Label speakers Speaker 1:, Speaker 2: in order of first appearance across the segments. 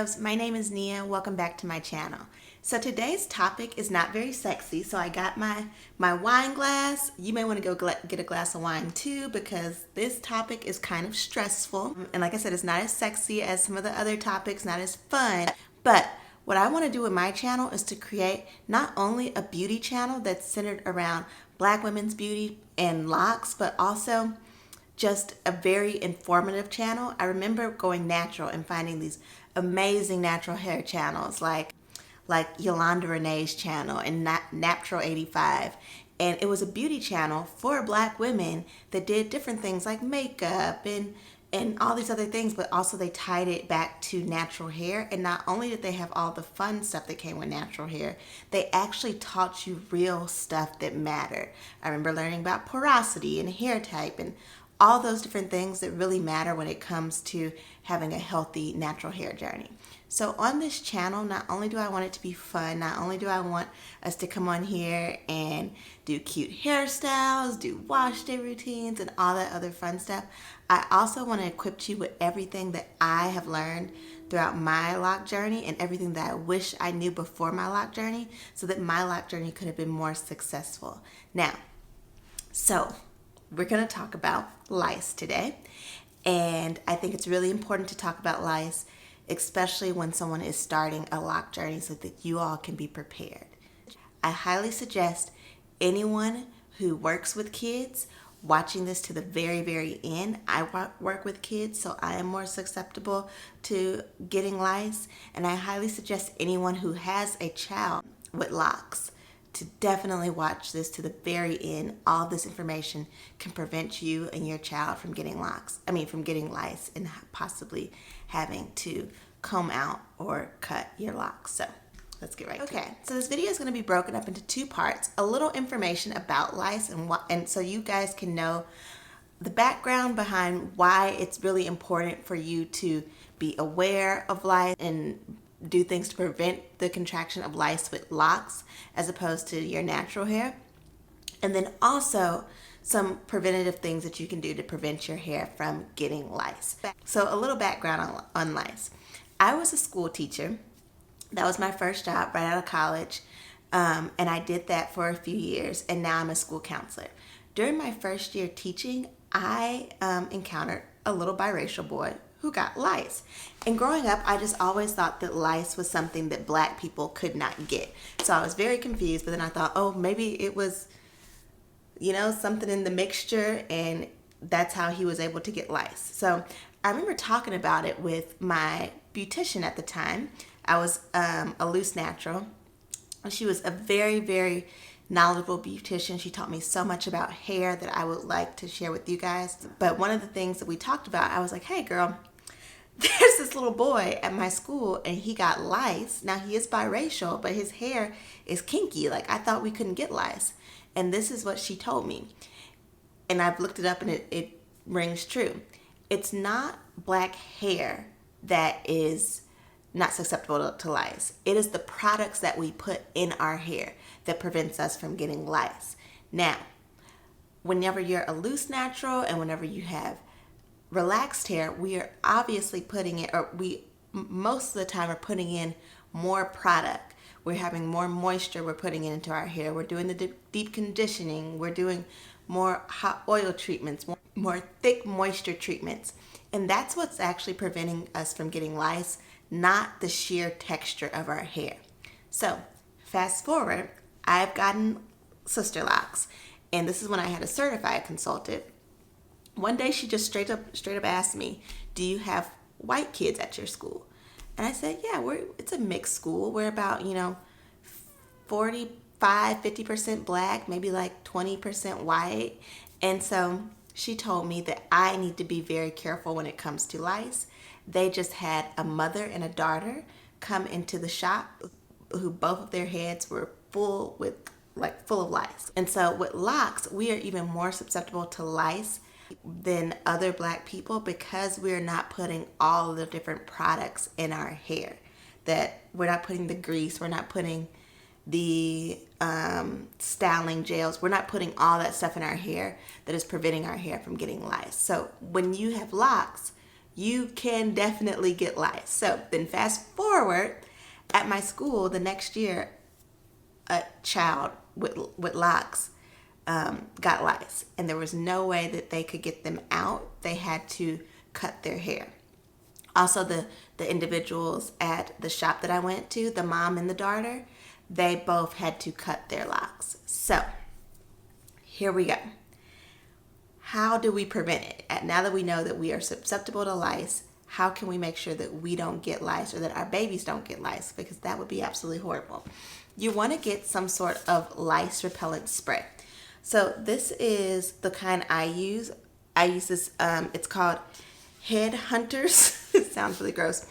Speaker 1: Loves. My name is Nia. Welcome back to my channel. So today's topic is not very sexy. So I got my wine glass. You may want to go get a glass of wine too, because this topic is kind of stressful. And like I said, it's not as sexy as some of the other topics, not as fun. But what I want to do with my channel is to create not only a beauty channel that's centered around Black women's beauty and locks, but also just a very informative channel. I remember going natural and finding these amazing natural hair channels like Yolanda Renee's channel and Natural 85. And it was a beauty channel for Black women that did different things like makeup and all these other things, but also they tied it back to natural hair. And not only did they have all the fun stuff that came with natural hair, they actually taught you real stuff that mattered. I remember learning about porosity and hair type and all those different things that really matter when it comes to having a healthy natural hair journey. So on this channel, not only do I want it to be fun, not only do I want us to come on here and do cute hairstyles, do wash day routines, and all that other fun stuff, I also want to equip you with everything that I have learned throughout my lock journey and everything that I wish I knew before my lock journey so that my lock journey could have been more successful. Now, we're going to talk about lice today, and I think it's really important to talk about lice, especially when someone is starting a lock journey so that you all can be prepared. I highly suggest anyone who works with kids watching this to the very, very end. I work with kids, so I am more susceptible to getting lice, and I highly suggest anyone who has a child with locks to definitely watch this to the very end. All of this information can prevent you and your child from getting from getting lice and possibly having to comb out or cut your locks. So let's get right to it. Okay, so this video is going to be broken up into two parts. A little information about lice and so you guys can know the background behind why it's really important for you to be aware of lice and do things to prevent the contraction of lice with locks as opposed to your natural hair. And then also some preventative things that you can do to prevent your hair from getting lice. So a little background on lice. I was a school teacher. That was my first job right out of college. And I did that for a few years, and now I'm a school counselor. During my first year teaching, I encountered a little biracial boy who got lice. And growing up, I just always thought that lice was something that Black people could not get. So I was very confused, but then I thought, oh, maybe it was, something in the mixture, and that's how he was able to get lice. So I remember talking about it with my beautician at the time. I was a loose natural. She was a very, very knowledgeable beautician. She taught me so much about hair that I would like to share with you guys. But one of the things that we talked about, I was like, hey girl, there's this little boy at my school and he got lice. Now he is biracial, but his hair is kinky. Like, I thought we couldn't get lice. And this is what she told me. And I've looked it up and it rings true. It's not Black hair that is not susceptible to lice. It is the products that we put in our hair that prevents us from getting lice. Now, whenever you're a loose natural and whenever you have relaxed hair, we are obviously most of the time are putting in more product. We're having more moisture we're putting into our hair. We're doing the deep conditioning. We're doing more hot oil treatments, more thick moisture treatments. And that's what's actually preventing us from getting lice, not the sheer texture of our hair. So fast forward, I've gotten Sisterlocks, and this is when I had a certified consultant. One day she just straight up asked me, do you have white kids at your school? And I said, yeah, it's a mixed school. We're about 45-50% Black, maybe like 20% white. And so she told me that I need to be very careful when it comes to lice. They just had a mother and a daughter come into the shop who both of their heads were full of lice. And so with locks, we are even more susceptible to lice than other Black people because we're not putting all of the different products in our hair. That we're not putting the grease, we're not putting the styling gels, we're not putting all that stuff in our hair that is preventing our hair from getting lice. So when you have locks, you can definitely get lice. So then fast forward, at my school the next year, a child with locks got lice, and there was no way that they could get them out. They had to cut their hair. Also, the individuals at the shop that I went to, the mom and the daughter, they both had to cut their locks. So here we go. How do we prevent it? Now that we know that we are susceptible to lice, how can we make sure that we don't get lice or that our babies don't get lice? Because that would be absolutely horrible. You want to get some sort of lice repellent spray. So this is the kind I use. I use this, it's called Head Hunters. It sounds really gross.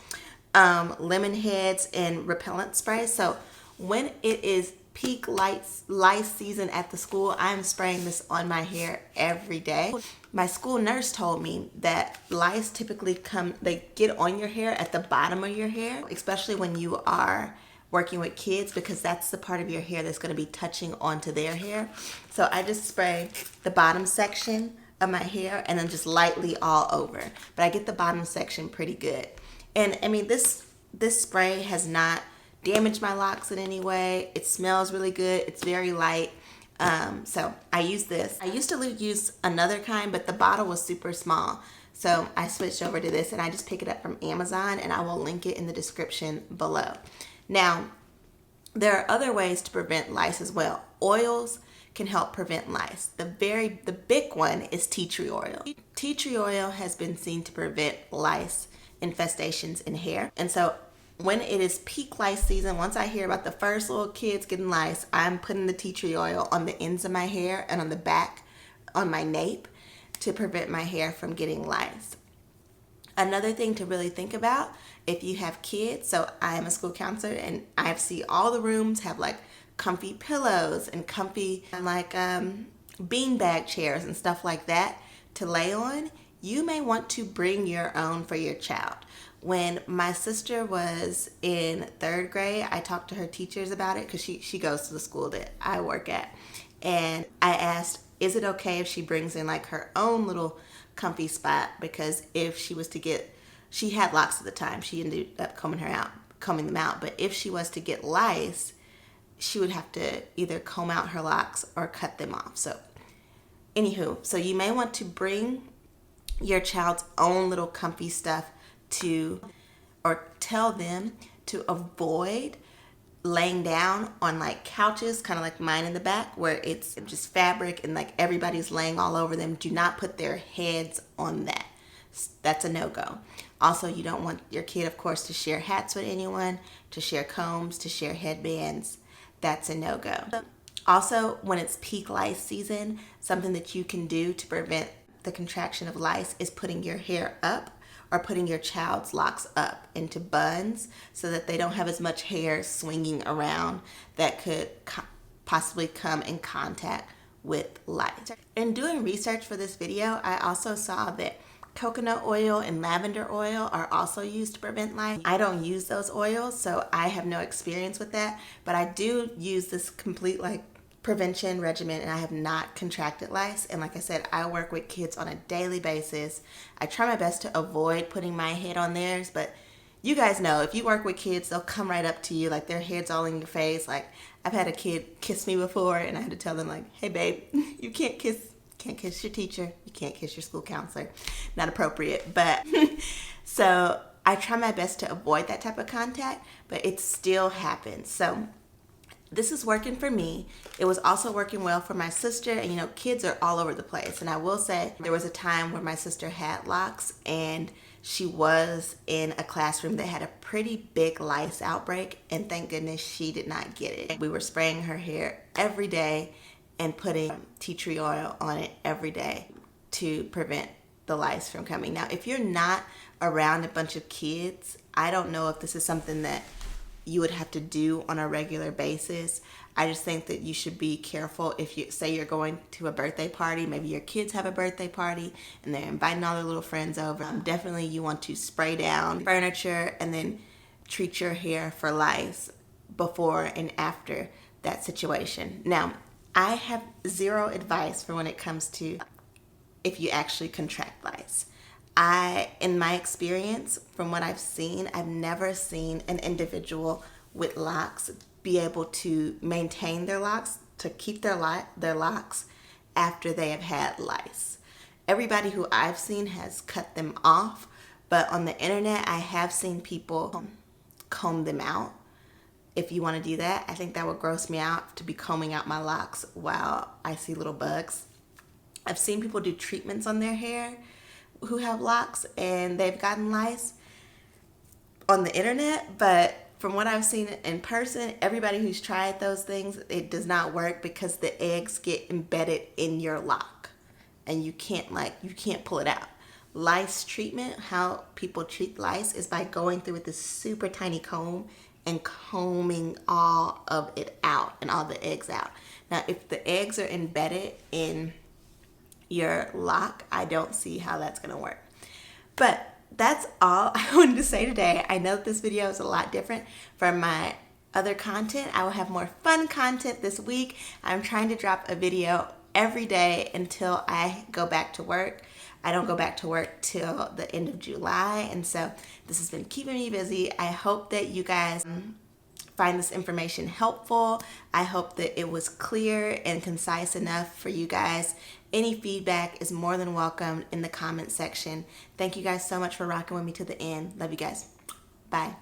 Speaker 1: Lemon heads and repellent spray. So when it is peak lice season at the school, I'm spraying this on my hair every day. My school nurse told me that lice typically they get on your hair at the bottom of your hair, especially when you are working with kids, because that's the part of your hair that's going to be touching onto their hair. So I just spray the bottom section of my hair and then just lightly all over. But I get the bottom section pretty good. And I mean, this spray has not damaged my locks in any way. It smells really good. It's very light. So I use this. I used to use another kind, but the bottle was super small. So I switched over to this, and I just pick it up from Amazon, and I will link it in the description below. Now, there are other ways to prevent lice as well. Oils can help prevent lice. The big one is tea tree oil. Tea tree oil has been seen to prevent lice infestations in hair. And so when it is peak lice season, once I hear about the first little kids getting lice, I'm putting the tea tree oil on the ends of my hair and on the back, on my nape, to prevent my hair from getting lice. Another thing to really think about if you have kids, so I am a school counselor, and I see all the rooms have like comfy pillows and comfy like beanbag chairs and stuff like that to lay on. You may want to bring your own for your child. When my sister was in 3rd grade, I talked to her teachers about it, because she goes to the school that I work at. And I asked, is it okay if she brings in like her own little comfy spot? Because if she was to get, she had locks at the time, she ended up combing them out. But if she was to get lice, she would have to either comb out her locks or cut them off. So anywho, so you may want to bring your child's own little comfy stuff or tell them to avoid laying down on like couches, kind of like mine in the back, where it's just fabric and like everybody's laying all over them. Do not put their heads on that. That's a no-go. Also, you don't want your kid, of course, to share hats with anyone, to share combs, to share headbands. That's a no-go. Also, when it's peak lice season, something that you can do to prevent the contraction of lice is putting your hair up, or putting your child's locks up into buns so that they don't have as much hair swinging around that could possibly come in contact with lice. In doing research for this video, I also saw that coconut oil and lavender oil are also used to prevent lice. I don't use those oils, so I have no experience with that, but I do use this complete like prevention regimen, and I have not contracted lice. And like I said, I work with kids on a daily basis. I try my best to avoid putting my head on theirs, but you guys know, if you work with kids, they'll come right up to you, like their head's all in your face. Like I've had a kid kiss me before, and I had to tell them like, hey babe, you can't kiss your teacher, you can't kiss your school counselor, not appropriate. But so I try my best to avoid that type of contact, but it still happens. So this is working for me. It was also working well for my sister, and you know, kids are all over the place. And I will say, there was a time where my sister had locks, and she was in a classroom that had a pretty big lice outbreak, and thank goodness she did not get it. We were spraying her hair every day and putting tea tree oil on it every day to prevent the lice from coming. Now, if you're not around a bunch of kids, I don't know if this is something that you would have to do on a regular basis. I just think that you should be careful if you say you're going to a birthday party, maybe your kids have a birthday party and they're inviting all their little friends over. Definitely you want to spray down furniture and then treat your hair for lice before and after that situation. Now, I have zero advice for when it comes to if you actually contract lice. In my experience, from what I've seen, I've never seen an individual with locks be able to maintain their locks, to keep their locks after they have had lice. Everybody who I've seen has cut them off, but on the internet, I have seen people comb them out. If you want to do that, I think that would gross me out, to be combing out my locks while I see little bugs. I've seen people do treatments on their hair who have locks and they've gotten lice on the internet, but from what I've seen in person, everybody who's tried those things, it does not work because the eggs get embedded in your lock and you can't pull it out. Lice treatment, how people treat lice, is by going through with this super tiny comb and combing all of it out and all the eggs out. Now, if the eggs are embedded in your lock, I don't see how that's gonna work. But that's all I wanted to say today. I know this video is a lot different from my other content. I will have more fun content this week. I'm trying to drop a video every day until I go back to work. I don't go back to work till the end of July, and so this has been keeping me busy. I hope that you guys find this information helpful. I hope that it was clear and concise enough for you guys. Any feedback is more than welcome in the comment section. Thank you guys so much for rocking with me to the end. Love you guys. Bye.